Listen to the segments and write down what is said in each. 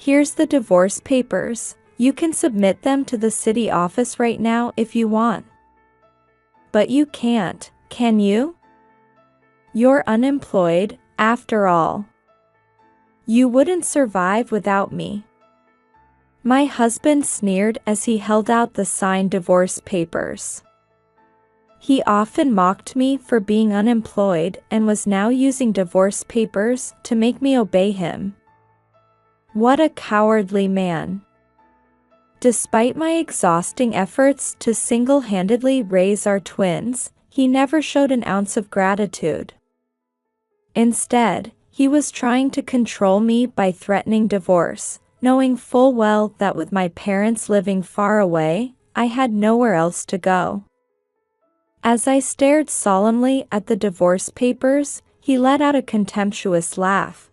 Here's the divorce papers. You can submit them to the city office right now if you want. But you can't, can you? You're unemployed, after all. You wouldn't survive without me. My husband sneered as he held out the signed divorce papers. He often mocked me for being unemployed and was now using divorce papers to make me obey him. What a cowardly man. Despite my exhausting efforts to single-handedly raise our twins, he never showed an ounce of gratitude. Instead, he was trying to control me by threatening divorce, knowing full well that with my parents living far away, I had nowhere else to go. As I stared solemnly at the divorce papers, he let out a contemptuous laugh.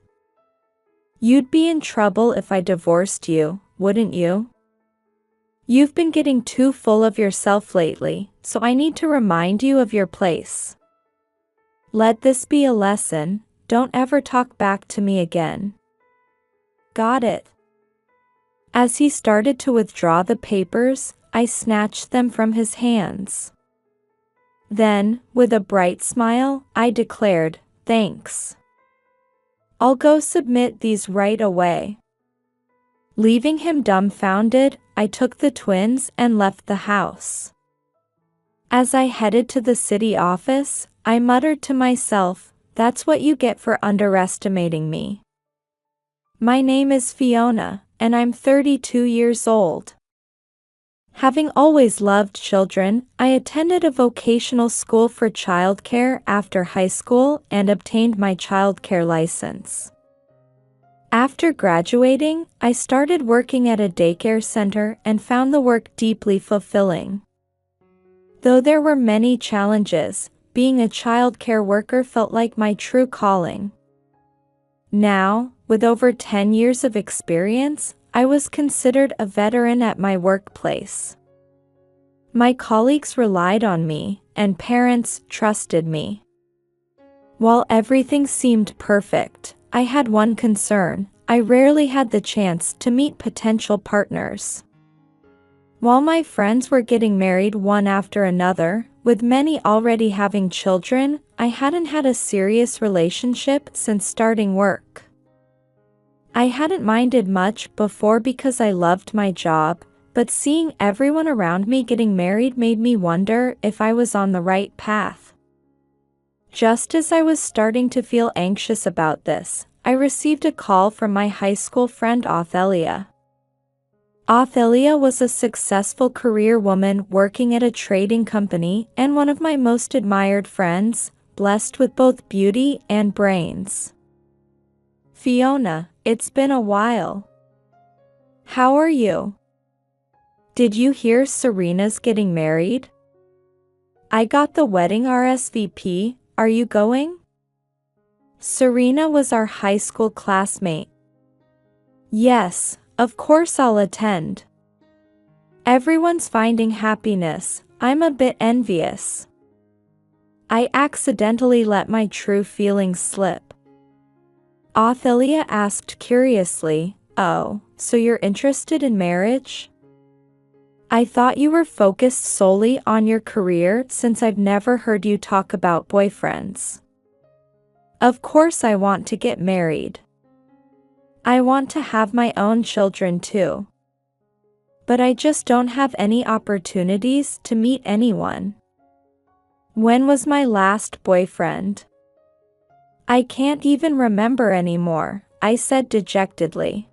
You'd be in trouble if I divorced you, wouldn't you? You've been getting too full of yourself lately, so I need to remind you of your place. Let this be a lesson, don't ever talk back to me again. Got it? As he started to withdraw the papers, I snatched them from his hands. Then, with a bright smile, I declared, "Thanks. I'll go submit these right away." Leaving him dumbfounded, I took the twins and left the house. As I headed to the city office, I muttered to myself, "That's what you get for underestimating me. My name is Fiona, and I'm 32 years old." Having always loved children, I attended a vocational school for childcare after high school and obtained my childcare license. After graduating, I started working at a daycare center and found the work deeply fulfilling. Though there were many challenges, being a childcare worker felt like my true calling. Now, with over 10 years of experience, I was considered a veteran at my workplace. My colleagues relied on me, and parents trusted me. While everything seemed perfect, I had one concern: I rarely had the chance to meet potential partners. While my friends were getting married one after another, with many already having children, I hadn't had a serious relationship since starting work. I hadn't minded much before because I loved my job, but seeing everyone around me getting married made me wonder if I was on the right path. Just as I was starting to feel anxious about this, I received a call from my high school friend Othelia. Othelia was a successful career woman working at a trading company and one of my most admired friends, blessed with both beauty and brains. "Fiona, it's been a while. How are you? Did you hear Serena's getting married? I got the wedding RSVP, are you going?" Serena was our high school classmate. "Yes, of course I'll attend. Everyone's finding happiness, I'm a bit envious." I accidentally let my true feelings slip. Othelia asked curiously, "Oh, so you're interested in marriage? I thought you were focused solely on your career since I've never heard you talk about boyfriends." "Of course I want to get married. I want to have my own children too. But I just don't have any opportunities to meet anyone." "When was my last boyfriend?" "I can't even remember anymore," I said dejectedly.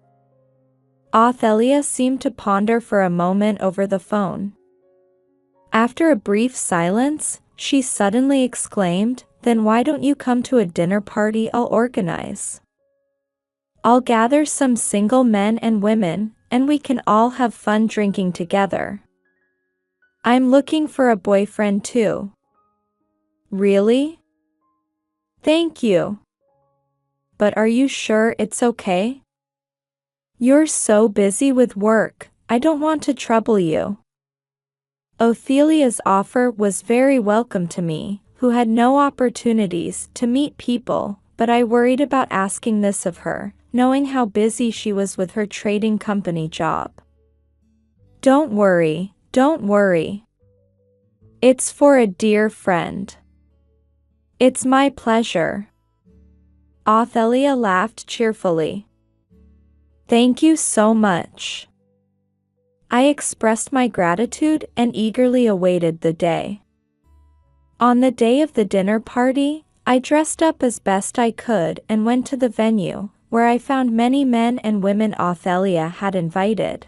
Othelia seemed to ponder for a moment over the phone. After a brief silence, she suddenly exclaimed, "Then why don't you come to a dinner party I'll organize? I'll gather some single men and women, and we can all have fun drinking together. I'm looking for a boyfriend too." "Really? Thank you. But are you sure it's okay? You're so busy with work, I don't want to trouble you." Othelia's offer was very welcome to me, who had no opportunities to meet people, but I worried about asking this of her, knowing how busy she was with her trading company job. Don't worry, don't worry. It's for a dear friend. It's my pleasure. Othelia laughed cheerfully. Thank you so much. I expressed my gratitude and eagerly awaited the day. On the day of the dinner party, I dressed up as best I could and went to the venue, where I found many men and women Othelia had invited.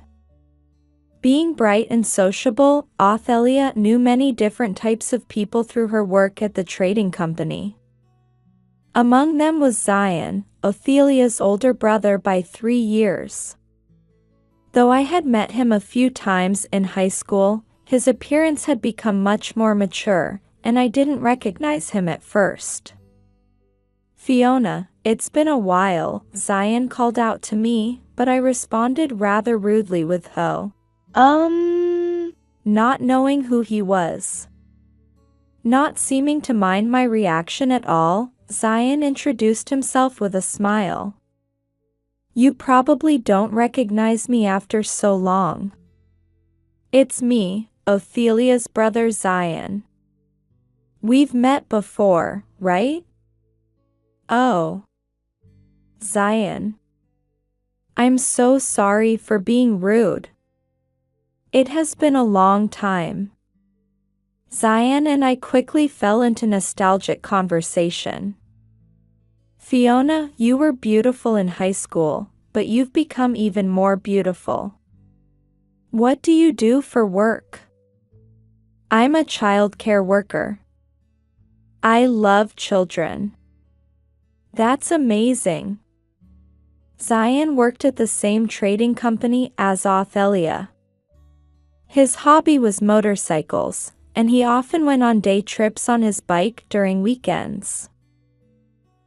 Being bright and sociable, Othelia knew many different types of people through her work at the trading company. Among them was Zion, Othelia's older brother by 3 years. Though I had met him a few times in high school, his appearance had become much more mature, and I didn't recognize him at first. Fiona, it's been a while, Zion called out to me, but I responded rather rudely with ho. Not knowing who he was. Not seeming to mind my reaction at all, Zion introduced himself with a smile. You probably don't recognize me after so long. It's me, Othelia's brother Zion. We've met before, right? Oh. Zion. I'm so sorry for being rude. It has been a long time. Zion and I quickly fell into nostalgic conversation. Fiona, you were beautiful in high school, but you've become even more beautiful. What do you do for work? I'm a child care worker. I love children. That's amazing. Zion worked at the same trading company as Othelia. His hobby was motorcycles, and he often went on day trips on his bike during weekends.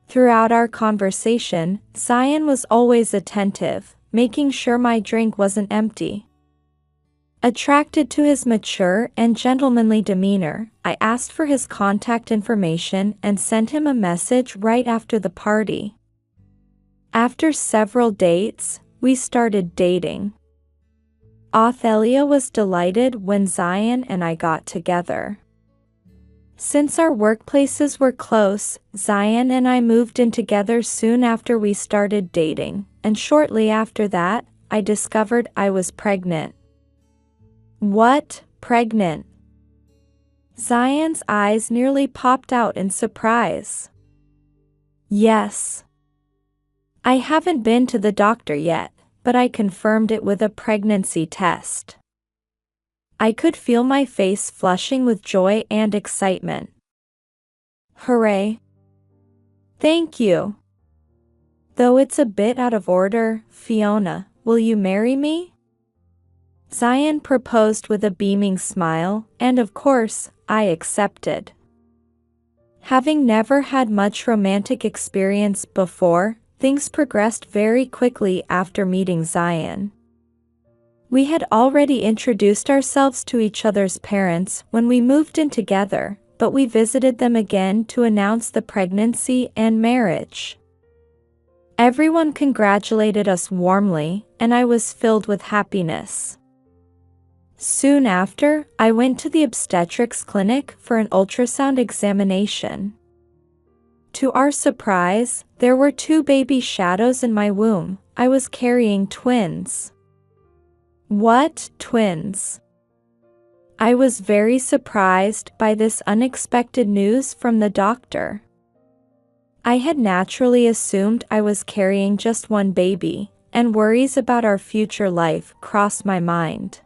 Throughout our conversation, Zion was always attentive, making sure my drink wasn't empty. Attracted to his mature and gentlemanly demeanor, I asked for his contact information and sent him a message right after the party. After several dates, we started dating. Othelia was delighted when Zion and I got together. Since our workplaces were close, Zion and I moved in together soon after we started dating, and shortly after that, I discovered I was pregnant. What? Pregnant? Zion's eyes nearly popped out in surprise. Yes. I haven't been to the doctor yet, but I confirmed it with a pregnancy test. I could feel my face flushing with joy and excitement. Hooray! Thank you. Though it's a bit out of order, Fiona, will you marry me? Zion proposed with a beaming smile, and of course, I accepted. Having never had much romantic experience before, things progressed very quickly after meeting Zion. We had already introduced ourselves to each other's parents when we moved in together, but we visited them again to announce the pregnancy and marriage. Everyone congratulated us warmly, and I was filled with happiness. Soon after, I went to the obstetrics clinic for an ultrasound examination. To our surprise, there were 2 baby shadows in my womb. I was carrying twins. What, twins? I was very surprised by this unexpected news from the doctor. I had naturally assumed I was carrying just one baby, and worries about our future life crossed my mind.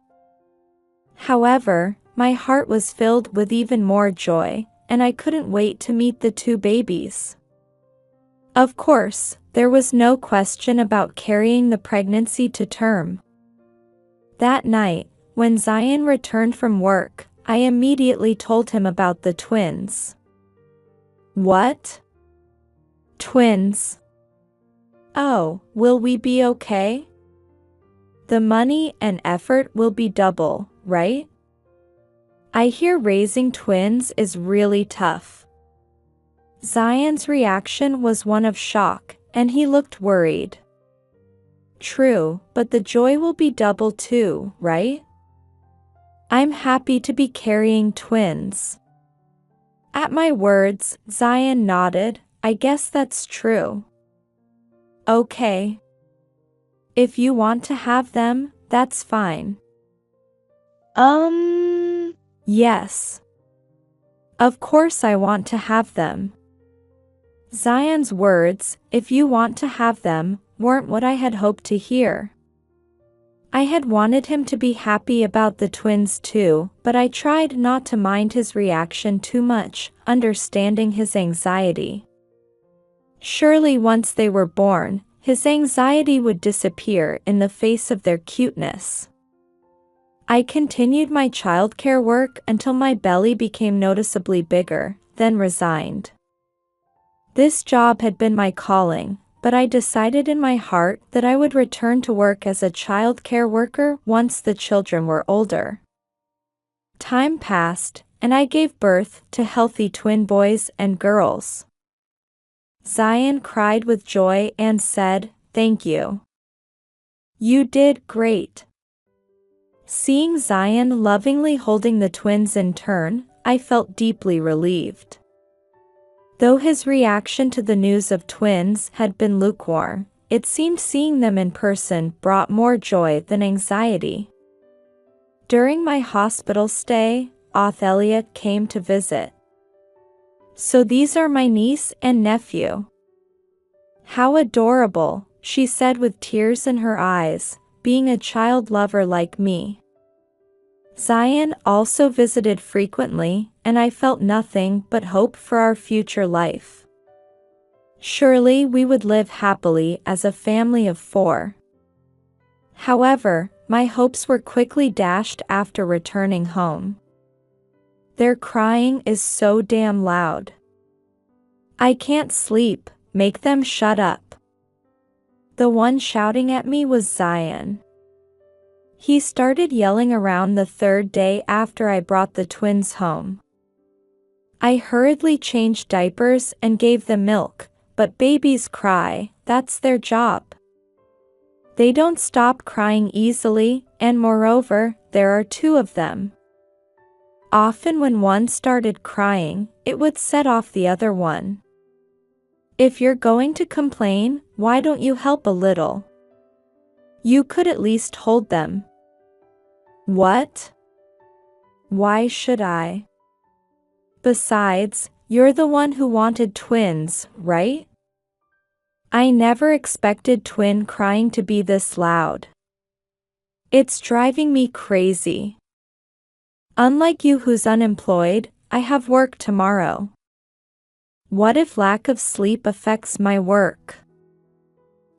However, my heart was filled with even more joy, and I couldn't wait to meet the 2 babies. Of course, there was no question about carrying the pregnancy to term. That night, when Zion returned from work, I immediately told him about the twins. What? Twins? Oh, will we be okay? The money and effort will be double, right? I hear raising twins is really tough. Zion's reaction was one of shock, and he looked worried. True, but the joy will be double too, right? I'm happy to be carrying twins. At my words, Zion nodded. I guess that's true. Okay. If you want to have them, that's fine. Yes. Of course I want to have them. Zion's words, if you want to have them, weren't what I had hoped to hear. I had wanted him to be happy about the twins too, but I tried not to mind his reaction too much, understanding his anxiety. Surely once they were born, his anxiety would disappear in the face of their cuteness. I continued my childcare work until my belly became noticeably bigger, then resigned. This job had been my calling, but I decided in my heart that I would return to work as a child care worker once the children were older. Time passed, and I gave birth to healthy twin boys and girls. Zion cried with joy and said, "Thank you. You did great." Seeing Zion lovingly holding the twins in turn, I felt deeply relieved. Though his reaction to the news of twins had been lukewarm, it seemed seeing them in person brought more joy than anxiety. During my hospital stay, Othelia came to visit. "So these are my niece and nephew. How adorable," she said with tears in her eyes, being a child lover like me. Zion also visited frequently, and I felt nothing but hope for our future life. Surely we would live happily as a family of 4. However, my hopes were quickly dashed after returning home. Their crying is so damn loud. I can't sleep, make them shut up. The one shouting at me was Zion. He started yelling around the 3rd day after I brought the twins home. I hurriedly changed diapers and gave them milk, but babies cry, that's their job. They don't stop crying easily, and moreover, there are 2 of them. Often when one started crying, it would set off the other one. If you're going to complain, why don't you help a little? You could at least hold them. What? Why should I? Besides, you're the one who wanted twins, right? I never expected twin crying to be this loud. It's driving me crazy. Unlike you who's unemployed, I have work tomorrow. What if lack of sleep affects my work?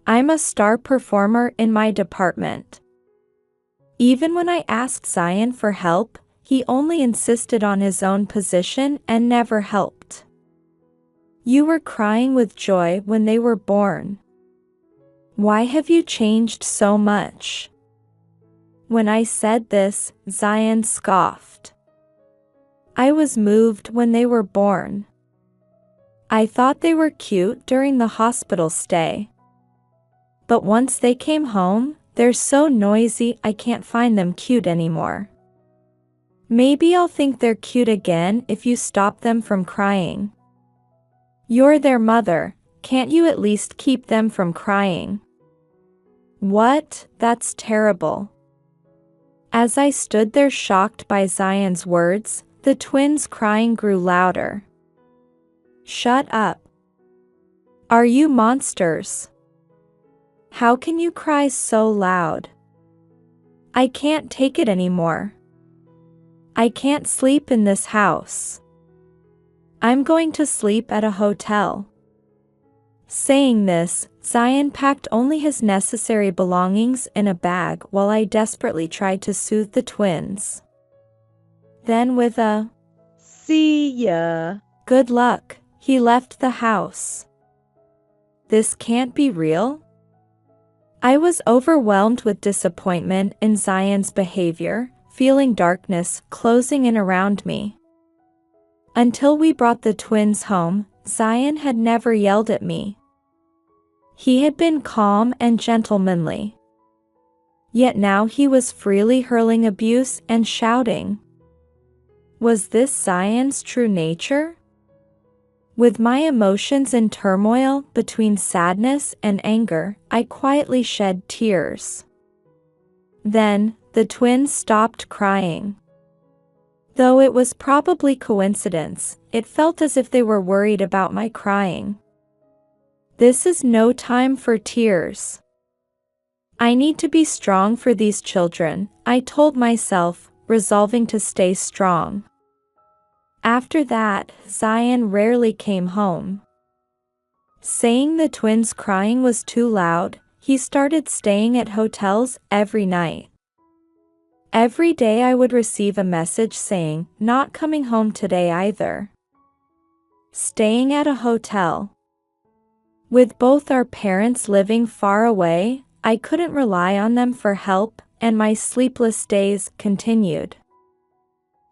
I'm a star performer in my department. Even when I asked Zion for help, he only insisted on his own position and never helped. You were crying with joy when they were born. Why have you changed so much? When I said this, Zion scoffed. I was moved when they were born. I thought they were cute during the hospital stay. But once they came home, they're so noisy I can't find them cute anymore. Maybe I'll think they're cute again if you stop them from crying. You're their mother, can't you at least keep them from crying? What? That's terrible. As I stood there shocked by Zion's words, the twins' crying grew louder. Shut up. Are you monsters? How can you cry so loud? I can't take it anymore. I can't sleep in this house. I'm going to sleep at a hotel. Saying this, Zion packed only his necessary belongings in a bag while I desperately tried to soothe the twins. Then with a "See ya, good luck," he left the house. This can't be real? I was overwhelmed with disappointment in Zion's behavior, feeling darkness closing in around me. Until we brought the twins home, Zion had never yelled at me. He had been calm and gentlemanly. Yet now he was freely hurling abuse and shouting. Was this Zion's true nature? With my emotions in turmoil between sadness and anger, I quietly shed tears. Then, the twins stopped crying. Though it was probably coincidence, it felt as if they were worried about my crying. This is no time for tears. I need to be strong for these children, I told myself, resolving to stay strong. After that, Zion rarely came home. Saying the twins' crying was too loud, he started staying at hotels every night. Every day I would receive a message saying, "Not coming home today either." Staying at a hotel. With both our parents living far away, I couldn't rely on them for help, and my sleepless days continued.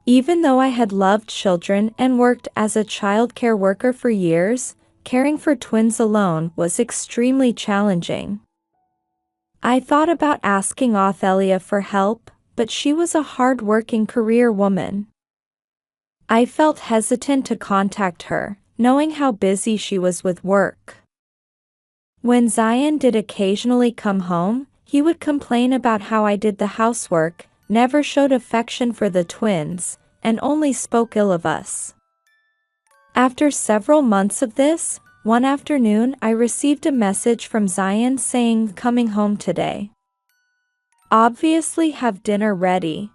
Even though I had loved children and worked as a child care worker for years, caring for twins alone was extremely challenging. I thought about asking Othelia for help, but she was a hard-working career woman. I felt hesitant to contact her, knowing how busy she was with work. When Zion did occasionally come home, he would complain about how I did the housework, never showed affection for the twins, and only spoke ill of us. After several months of this, one afternoon I received a message from Zion saying, "Coming home today. Obviously have dinner ready.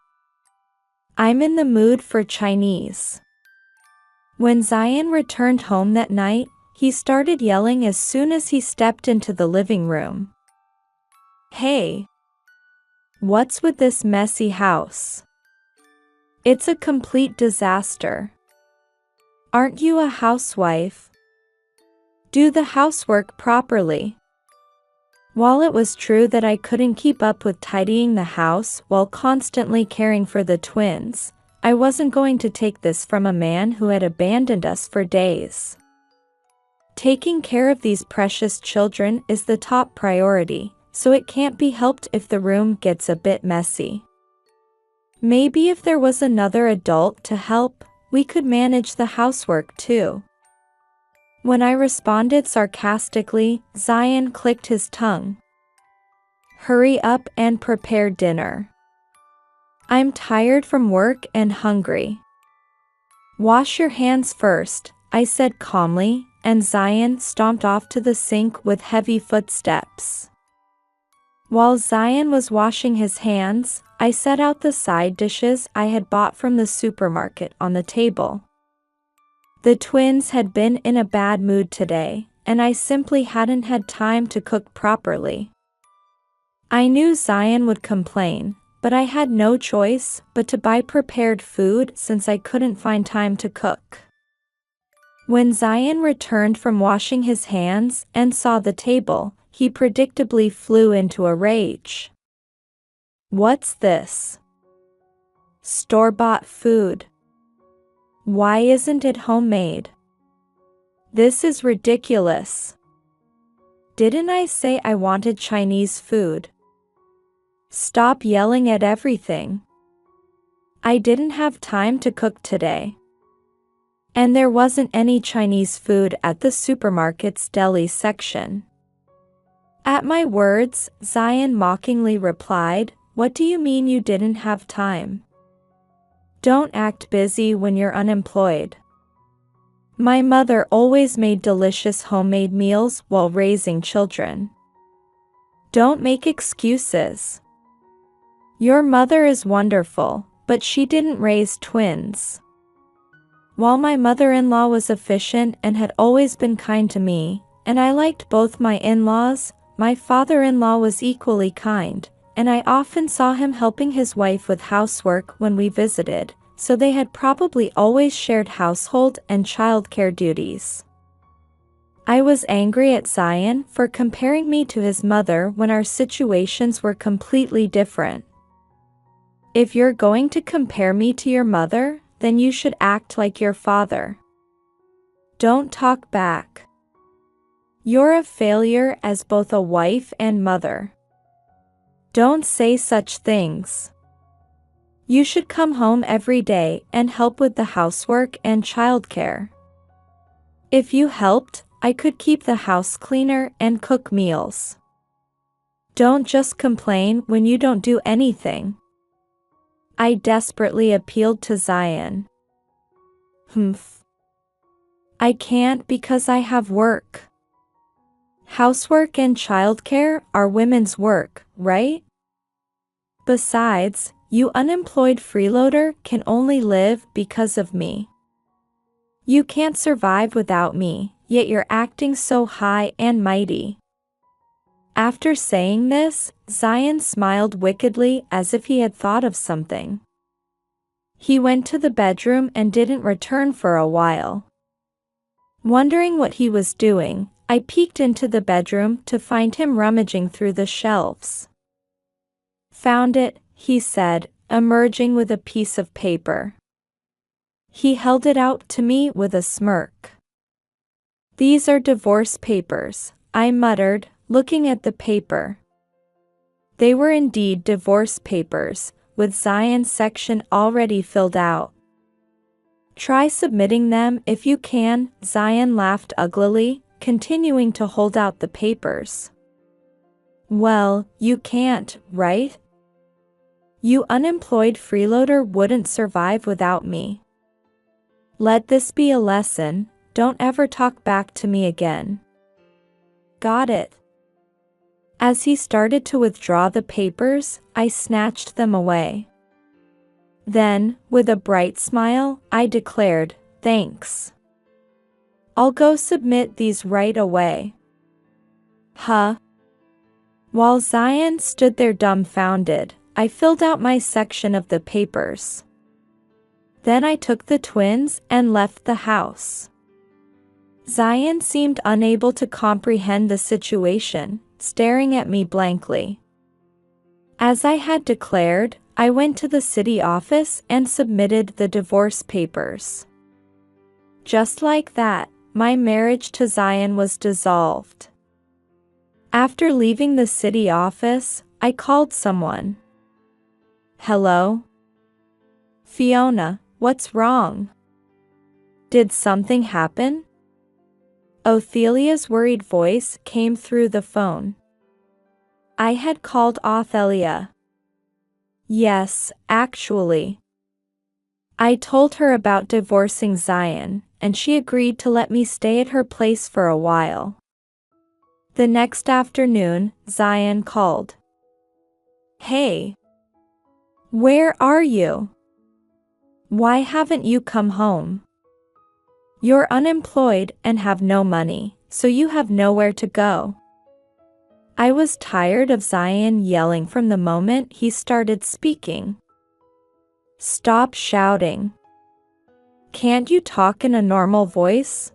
I'm in the mood for Chinese." When Zion returned home that night, he started yelling as soon as he stepped into the living room. "Hey! What's with this messy house? It's a complete disaster. Aren't you a housewife? Do the housework properly." While it was true that I couldn't keep up with tidying the house while constantly caring for the twins, I wasn't going to take this from a man who had abandoned us for days. Taking care of these precious children is the top priority, so it can't be helped if the room gets a bit messy. Maybe if there was another adult to help, we could manage the housework too. When I responded sarcastically, Zion clicked his tongue. "Hurry up and prepare dinner. I'm tired from work and hungry." "Wash your hands first," I said calmly, and Zion stomped off to the sink with heavy footsteps. While Zion was washing his hands, I set out the side dishes I had bought from the supermarket on the table. The twins had been in a bad mood today, and I simply hadn't had time to cook properly. I knew Zion would complain, but I had no choice but to buy prepared food since I couldn't find time to cook. When Zion returned from washing his hands and saw the table, he predictably flew into a rage. "What's this? Store-bought food. Why isn't it homemade? This is ridiculous. Didn't I say I wanted Chinese food? Stop yelling at everything. I didn't have time to cook today. And there wasn't any Chinese food at the supermarket's deli section." At my words, Zion mockingly replied, "What do you mean you didn't have time? Don't act busy when you're unemployed. My mother always made delicious homemade meals while raising children. Don't make excuses. Your mother is wonderful, but she didn't raise twins." While my mother-in-law was efficient and had always been kind to me, and I liked both my in-laws, my father-in-law was equally kind, and I often saw him helping his wife with housework when we visited, so they had probably always shared household and childcare duties. I was angry at Zion for comparing me to his mother when our situations were completely different. If you're going to compare me to your mother, then you should act like your father. Don't talk back. You're a failure as both a wife and mother. Don't say such things. You should come home every day and help with the housework and childcare. If you helped, I could keep the house cleaner and cook meals. Don't just complain when you don't do anything. I desperately appealed to Zion. Humph. I can't because I have work. Housework and childcare are women's work, right? Besides, you unemployed freeloader can only live because of me. You can't survive without me, yet you're acting so high and mighty. After saying this, Zion smiled wickedly as if he had thought of something. He went to the bedroom and didn't return for a while. Wondering what he was doing, I peeked into the bedroom to find him rummaging through the shelves. Found it, he said, emerging with a piece of paper. He held it out to me with a smirk. These are divorce papers, I muttered, looking at the paper. They were indeed divorce papers, with Zion's section already filled out. Try submitting them if you can, Zion laughed uglily, continuing to hold out the papers. Well, you can't, right? You unemployed freeloader wouldn't survive without me. Let this be a lesson, don't ever talk back to me again. Got it. As he started to withdraw the papers, I snatched them away. Then, with a bright smile, I declared, thanks. I'll go submit these right away. Huh? While Zion stood there dumbfounded, I filled out my section of the papers. Then I took the twins and left the house. Zion seemed unable to comprehend the situation, staring at me blankly. As I had declared, I went to the city office and submitted the divorce papers. Just like that, my marriage to Zion was dissolved. After leaving the city office, I called someone. Hello? Fiona, what's wrong? Did something happen? Othelia's worried voice came through the phone. I had called Othelia. Yes, actually. I told her about divorcing Zion, and she agreed to let me stay at her place for a while. The next afternoon, Zion called. Hey. Where are you? Why haven't you come home? You're unemployed and have no money, so you have nowhere to go. I was tired of Zion yelling from the moment he started speaking. Stop shouting. Can't you talk in a normal voice?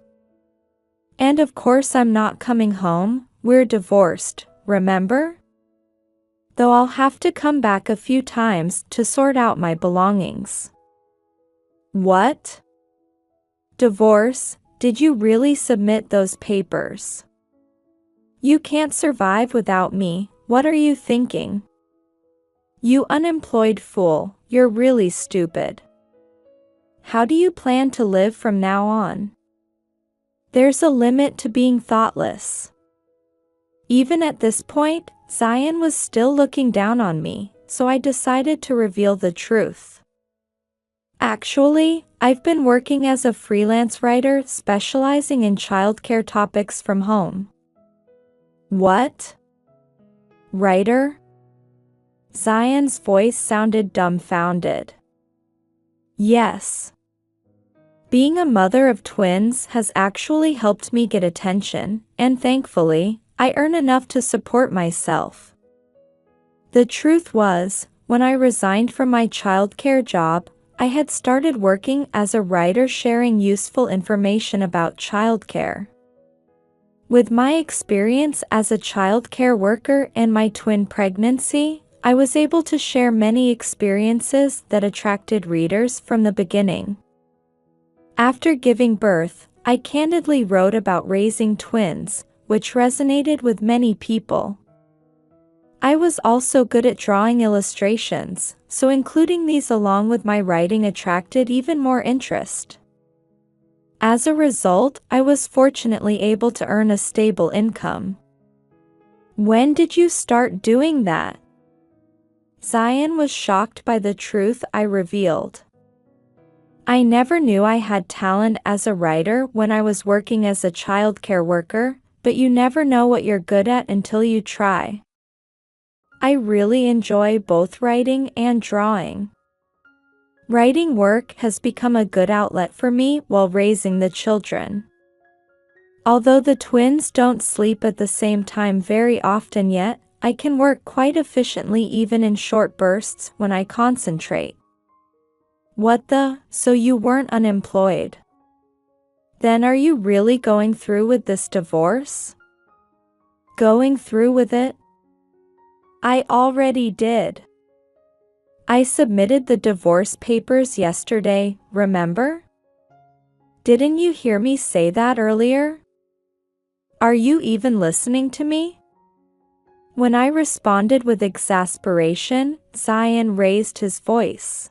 And of course I'm not coming home, we're divorced, remember? Though I'll have to come back a few times to sort out my belongings. What? Divorce? Did you really submit those papers? You can't survive without me, what are you thinking? You unemployed fool, you're really stupid. How do you plan to live from now on? There's a limit to being thoughtless. Even at this point, Zion was still looking down on me, so I decided to reveal the truth. Actually, I've been working as a freelance writer specializing in childcare topics from home. What? Writer? Zion's voice sounded dumbfounded. Yes. Being a mother of twins has actually helped me get attention, and thankfully, I earn enough to support myself. The truth was, when I resigned from my childcare job, I had started working as a writer sharing useful information about childcare. With my experience as a childcare worker and my twin pregnancy, I was able to share many experiences that attracted readers from the beginning. After giving birth, I candidly wrote about raising twins, which resonated with many people. I was also good at drawing illustrations, so including these along with my writing attracted even more interest. As a result, I was fortunately able to earn a stable income. When did you start doing that? Zion was shocked by the truth I revealed. I never knew I had talent as a writer when I was working as a childcare worker, but you never know what you're good at until you try. I really enjoy both writing and drawing. Writing work has become a good outlet for me while raising the children. Although the twins don't sleep at the same time very often yet, I can work quite efficiently even in short bursts when I concentrate. So you weren't unemployed? Then are you really going through with this divorce? Going through with it? I already did. I submitted the divorce papers yesterday, remember? Didn't you hear me say that earlier? Are you even listening to me? When I responded with exasperation, Zion raised his voice.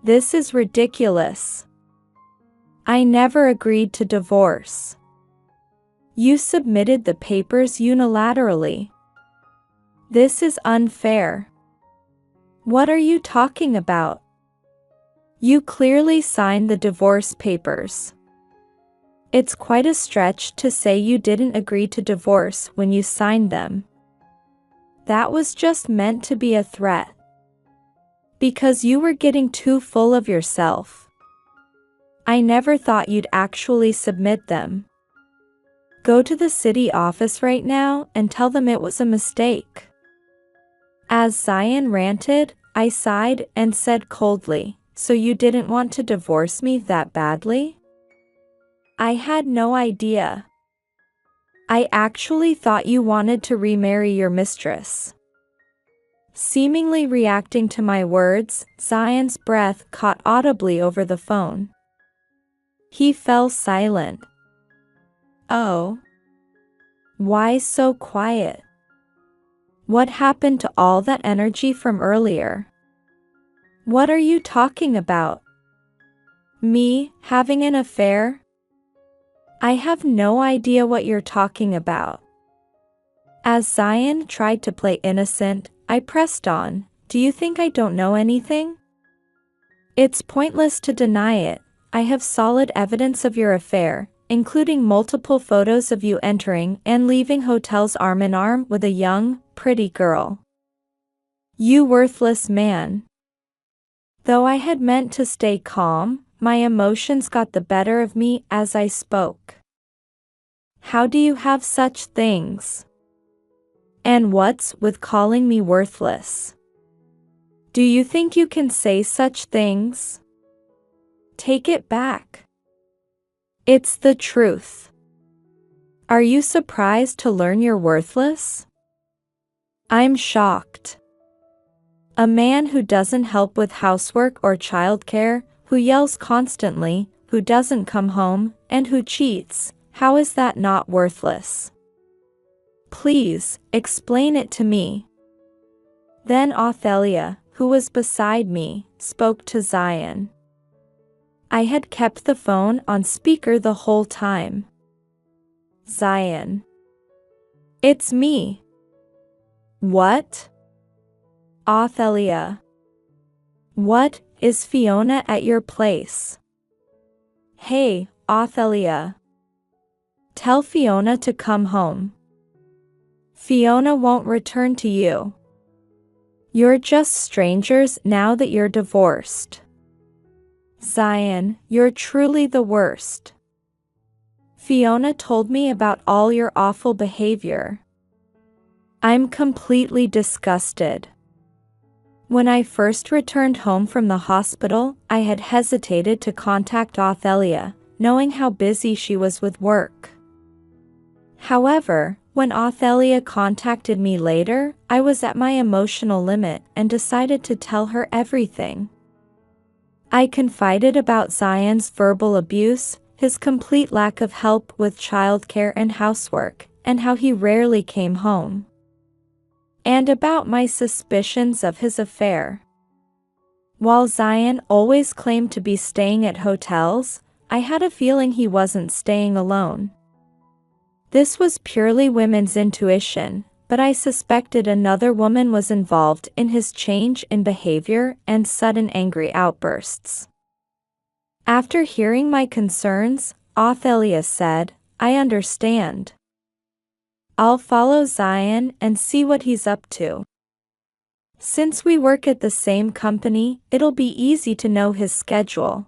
This is ridiculous. I never agreed to divorce. You submitted the papers unilaterally. This is unfair. What are you talking about? You clearly signed the divorce papers. It's quite a stretch to say you didn't agree to divorce when you signed them. That was just meant to be a threat. Because you were getting too full of yourself. I never thought you'd actually submit them. Go to the city office right now and tell them it was a mistake. As Zion ranted, I sighed and said coldly, so you didn't want to divorce me that badly? I had no idea. I actually thought you wanted to remarry your mistress. Seemingly reacting to my words, Zion's breath caught audibly over the phone. He fell silent. Oh. Why so quiet? What happened to all that energy from earlier? What are you talking about? Me, having an affair? I have no idea what you're talking about. As Zion tried to play innocent, I pressed on. Do you think I don't know anything? It's pointless to deny it. I have solid evidence of your affair, including multiple photos of you entering and leaving hotels arm in arm with a young, pretty girl. You worthless man. Though I had meant to stay calm, my emotions got the better of me as I spoke. How do you have such things? And what's with calling me worthless? Do you think you can say such things? Take it back. It's the truth. Are you surprised to learn you're worthless? I'm shocked. A man who doesn't help with housework or childcare, who yells constantly, who doesn't come home, and who cheats, how is that not worthless? Please, explain it to me. Then Othelia, who was beside me, spoke to Zion. I had kept the phone on speaker the whole time. Zion. It's me. What? Othelia. What, is Fiona at your place? Hey, Othelia. Tell Fiona to come home. Fiona won't return to you. You're just strangers now that you're divorced. Zion, you're truly the worst. Fiona told me about all your awful behavior. I'm completely disgusted. When I first returned home from the hospital, I had hesitated to contact Othelia, knowing how busy she was with work. However, when Othelia contacted me later, I was at my emotional limit and decided to tell her everything. I confided about Zion's verbal abuse, his complete lack of help with childcare and housework, and how he rarely came home. And about my suspicions of his affair. While Zion always claimed to be staying at hotels, I had a feeling he wasn't staying alone. This was purely women's intuition, but I suspected another woman was involved in his change in behavior and sudden angry outbursts. After hearing my concerns, Othelia said, "I understand. I'll follow Zion and see what he's up to. Since we work at the same company, it'll be easy to know his schedule."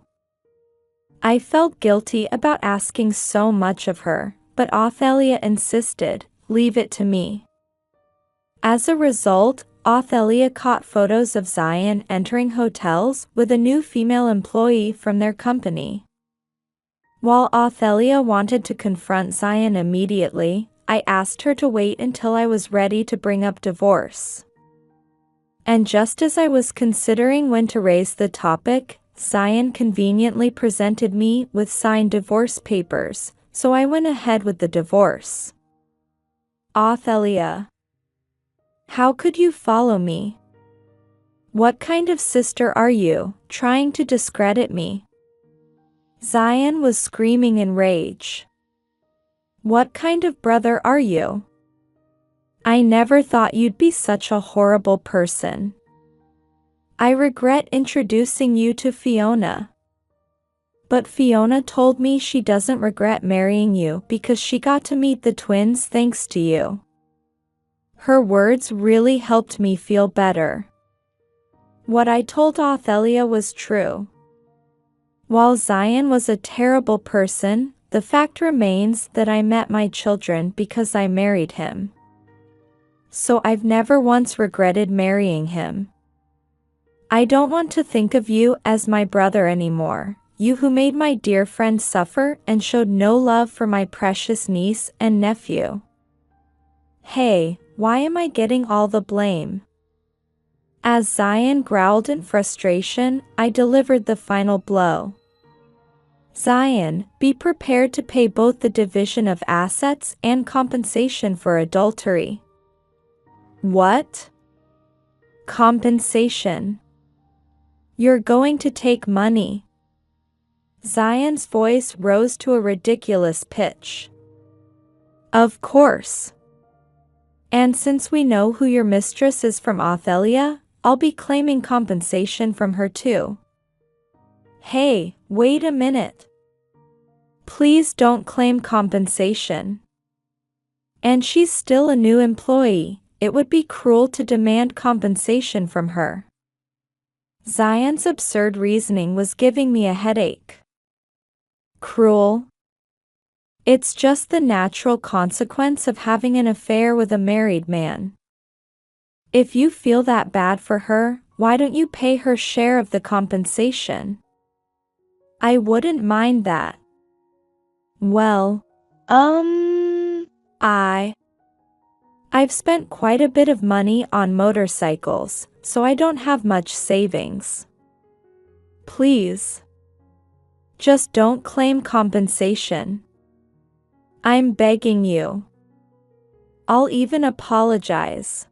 I felt guilty about asking so much of her, but Othelia insisted, "Leave it to me." As a result, Othelia caught photos of Zion entering hotels with a new female employee from their company. While Othelia wanted to confront Zion immediately, I asked her to wait until I was ready to bring up divorce. And just as I was considering when to raise the topic, Zion conveniently presented me with signed divorce papers, so I went ahead with the divorce. Othelia. How could you follow me? What kind of sister are you, trying to discredit me? Zion was screaming in rage. What kind of brother are you? I never thought you'd be such a horrible person. I regret introducing you to Fiona. But Fiona told me she doesn't regret marrying you because she got to meet the twins thanks to you. Her words really helped me feel better. What I told Othelia was true. While Zion was a terrible person, the fact remains that I met my children because I married him. So I've never once regretted marrying him. I don't want to think of you as my brother anymore, you who made my dear friend suffer and showed no love for my precious niece and nephew. Hey, why am I getting all the blame? As Zion growled in frustration, I delivered the final blow. Zion, be prepared to pay both the division of assets and compensation for adultery. What? Compensation? You're going to take money? Zion's voice rose to a ridiculous pitch. Of course. And since we know who your mistress is from Othelia, I'll be claiming compensation from her too. Hey, wait a minute. Please don't claim compensation. And she's still a new employee. It would be cruel to demand compensation from her. Zion's absurd reasoning was giving me a headache. Cruel? It's just the natural consequence of having an affair with a married man. If you feel that bad for her, why don't you pay her share of the compensation? I wouldn't mind that. Well, I've spent quite a bit of money on motorcycles, so I don't have much savings. Please. Just don't claim compensation. I'm begging you. I'll even apologize.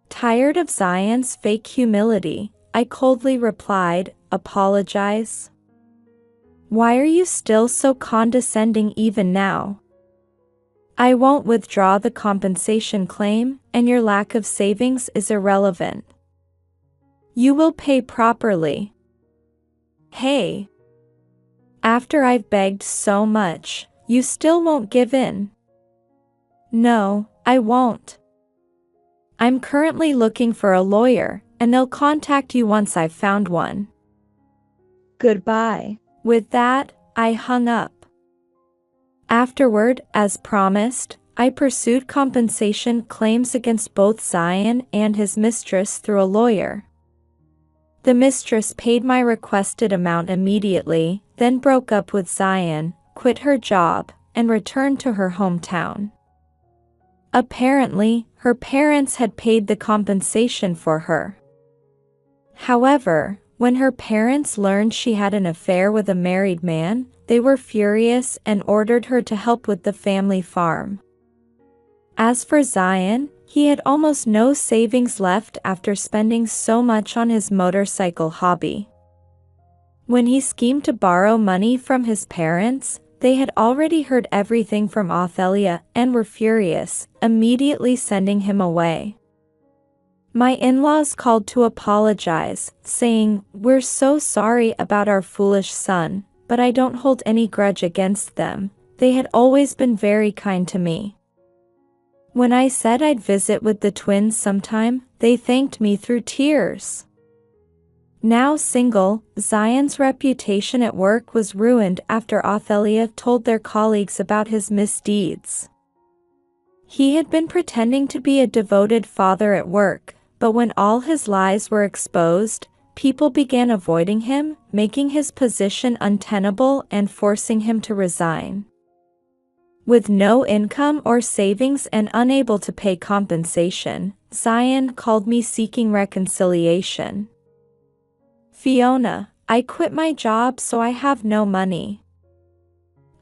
Tired of Zion's fake humility, I coldly replied, apologize? Why are you still so condescending even now? I won't withdraw the compensation claim, and your lack of savings is irrelevant. You will pay properly. Hey. After I've begged so much, you still won't give in. No, I won't. I'm currently looking for a lawyer, and they'll contact you once I've found one. Goodbye. With that, I hung up. Afterward, as promised, I pursued compensation claims against both Zion and his mistress through a lawyer. The mistress paid my requested amount immediately, then broke up with Zion, quit her job, and returned to her hometown. Apparently, her parents had paid the compensation for her. However, when her parents learned she had an affair with a married man, they were furious and ordered her to help with the family farm. As for Zion, he had almost no savings left after spending so much on his motorcycle hobby. When he schemed to borrow money from his parents, they had already heard everything from Ophelia and were furious, immediately sending him away. My in-laws called to apologize, saying, "We're so sorry about our foolish son, but I don't hold any grudge against them. They had always been very kind to me." When I said I'd visit with the twins sometime, they thanked me through tears. Now single, Zion's reputation at work was ruined after Ophelia told their colleagues about his misdeeds. He had been pretending to be a devoted father at work, but when all his lies were exposed, people began avoiding him, making his position untenable and forcing him to resign. With no income or savings and unable to pay compensation, Zion called me seeking reconciliation. "Fiona, I quit my job so I have no money.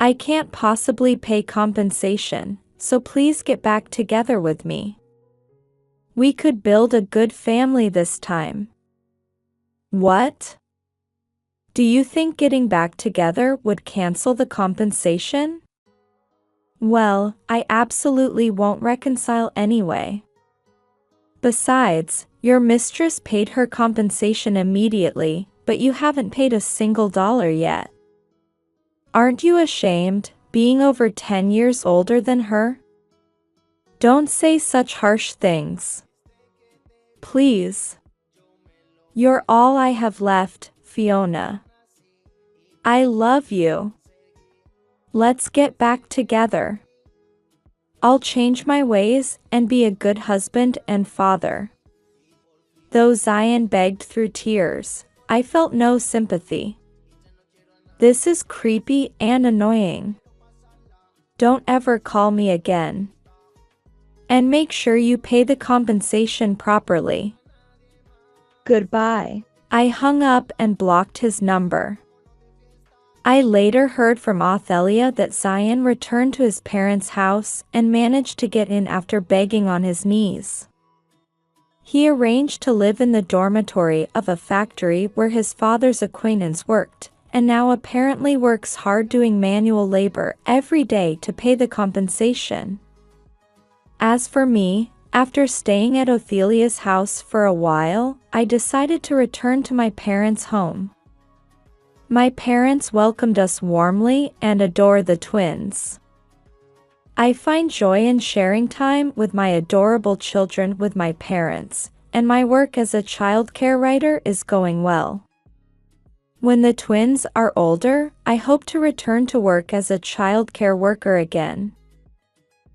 I can't possibly pay compensation, so please get back together with me. We could build a good family this time." What? Do you think getting back together would cancel the compensation? Well, I absolutely won't reconcile anyway. Besides, your mistress paid her compensation immediately, but you haven't paid a single dollar yet. Aren't you ashamed, being over 10 years older than her? Don't say such harsh things. Please. You're all I have left, Fiona. I love you. Let's get back together. I'll change my ways and be a good husband and father. Though Zion begged through tears, I felt no sympathy. This is creepy and annoying. Don't ever call me again. And make sure you pay the compensation properly. Goodbye. I hung up and blocked his number. I later heard from Ophelia that Zion returned to his parents' house and managed to get in after begging on his knees. He arranged to live in the dormitory of a factory where his father's acquaintance worked, and now apparently works hard doing manual labor every day to pay the compensation. As for me, after staying at Ophelia's house for a while, I decided to return to my parents' home. My parents welcomed us warmly and adore the twins. I find joy in sharing time with my adorable children with my parents, and my work as a childcare writer is going well. When the twins are older, I hope to return to work as a childcare worker again.